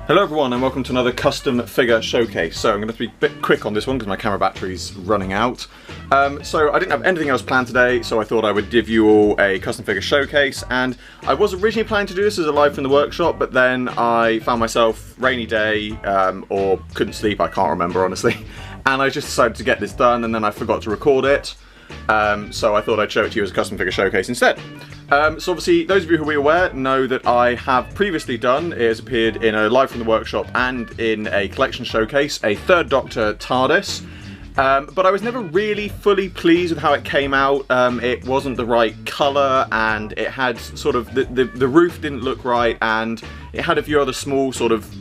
Hello everyone and welcome to another custom figure showcase. So I'm going to be a bit quick on this one because my camera battery's running out. So I didn't have anything else planned today, so I thought I would give you all a custom figure showcase. And I was originally planning to do this as a live from the workshop, but then I found myself rainy day or couldn't sleep, I can't remember honestly. And I just decided to get this done and then I forgot to record it. So I thought I'd show it to you as a custom figure showcase instead. So obviously, those of you who are aware know that I have previously done, it has appeared in a live from the workshop and in a collection showcase, a Third Doctor TARDIS. But I was never really fully pleased with how it came out. It wasn't the right colour and it had sort of, the roof didn't look right and it had a few other small sort of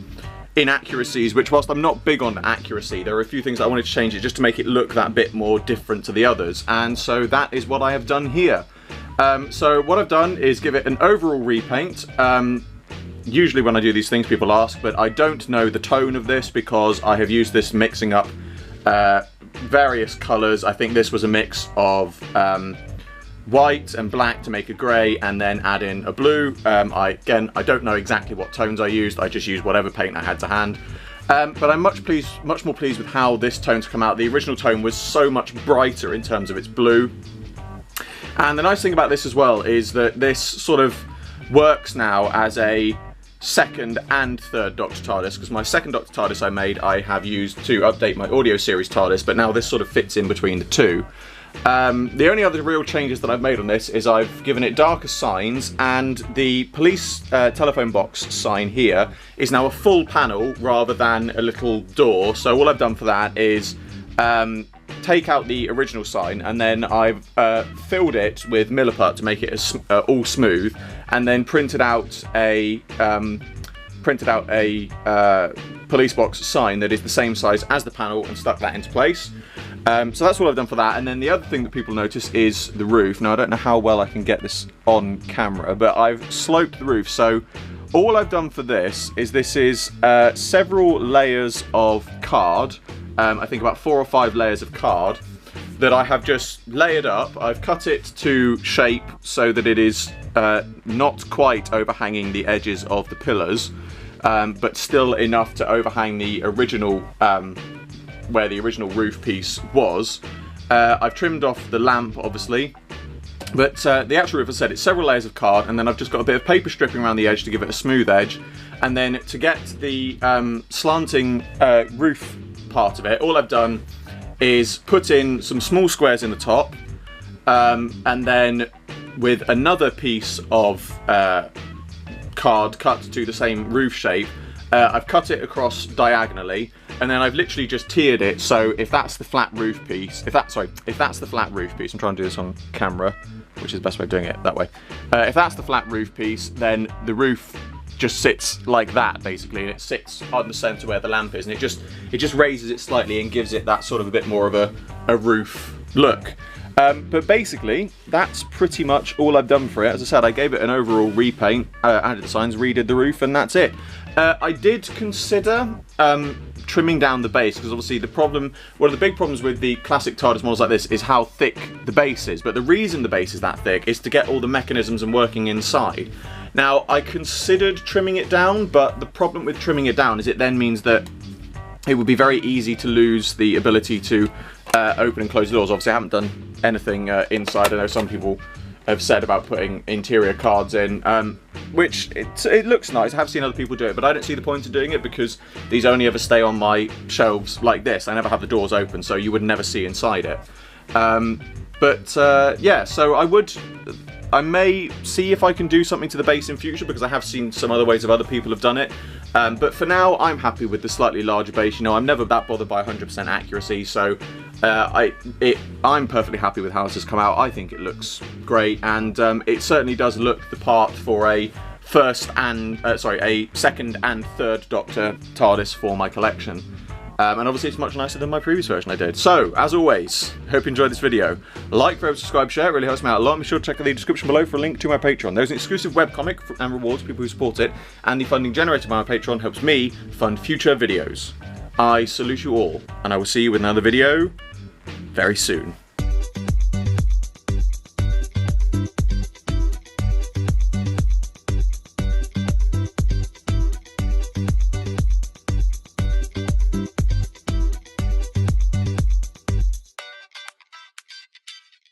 inaccuracies, which whilst I'm not big on accuracy, there are a few things I wanted to change it just to make it look that bit more different to the others. And so that is what I have done here. So what I've done is give it an overall repaint. Usually when I do these things people ask, but I don't know the tone of this because I have used this mixing up various colours. I think this was a mix of white and black to make a grey and then add in a blue. Again, I don't know exactly what tones I used, I just used whatever paint I had to hand. But I'm much more pleased with how this tone's come out. The original tone was so much brighter in terms of its blue. And the nice thing about this as well is that this sort of works now as a second and third Doctor TARDIS, because my second Doctor TARDIS I made I have used to update my audio series TARDIS, but now this sort of fits in between the two. The only other real changes that I've made on this is I've given it darker signs, and the police telephone box sign here is now a full panel rather than a little door. So all I've done for that is take out the original sign and then I've filled it with Milliput to make it all smooth, and then printed out a police box sign that is the same size as the panel and stuck that into place. So that's what I've done for that. And then the other thing that people notice is the roof. Now I don't know how well I can get this on camera, but I've sloped the roof. So all I've done for this is several layers of card. I think about 4 or 5 layers of card that I have just layered up. I've cut it to shape so that it is not quite overhanging the edges of the pillars, but still enough to overhang the original, where the original roof piece was. I've trimmed off the lamp, obviously, but the actual roof, as I said, it's several layers of card, and then I've just got a bit of paper stripping around the edge to give it a smooth edge. And then to get the slanting roof part of it, all I've done is put in some small squares in the top, and then with another piece of card cut to the same roof shape, I've cut it across diagonally, and then I've literally just tiered it. So if that's the flat roof piece, if that's the flat roof piece, I'm trying to do this on camera, which is the best way of doing it that way. If that's the flat roof piece, then the roof just sits like that basically, and it sits on the centre where the lamp is, and it just raises it slightly and gives it that sort of a bit more of a roof look. But basically that's pretty much all I've done for it. As I said, I gave it an overall repaint, added the signs, redid the roof, and that's it. I did consider trimming down the base, because obviously one of the big problems with the classic TARDIS models like this is how thick the base is. But the reason the base is that thick is to get all the mechanisms and working inside. Now, I considered trimming it down, but the problem with trimming it down is it then means that it would be very easy to lose the ability to open and close the doors. Obviously, I haven't done anything inside. I know some people have said about putting interior cards in, which it looks nice. I have seen other people do it, but I don't see the point of doing it because these only ever stay on my shelves like this. I never have the doors open, so you would never see inside it. Yeah, so I may see if I can do something to the base in future, because I have seen some other ways of other people have done it. But for now, I'm happy with the slightly larger base. You know, I'm never that bothered by 100% accuracy, so I'm perfectly happy with how this has come out. I think it looks great, and it certainly does look the part for a second and third Doctor TARDIS for my collection. And obviously it's much nicer than my previous version I did. So, as always, hope you enjoyed this video. Like, favorite, subscribe, share, it really helps me out a lot. Be sure to check out the description below for a link to my Patreon. There's an exclusive webcomic and rewards for people who support it, and the funding generated by my Patreon helps me fund future videos. I salute you all, and I will see you with another video very soon.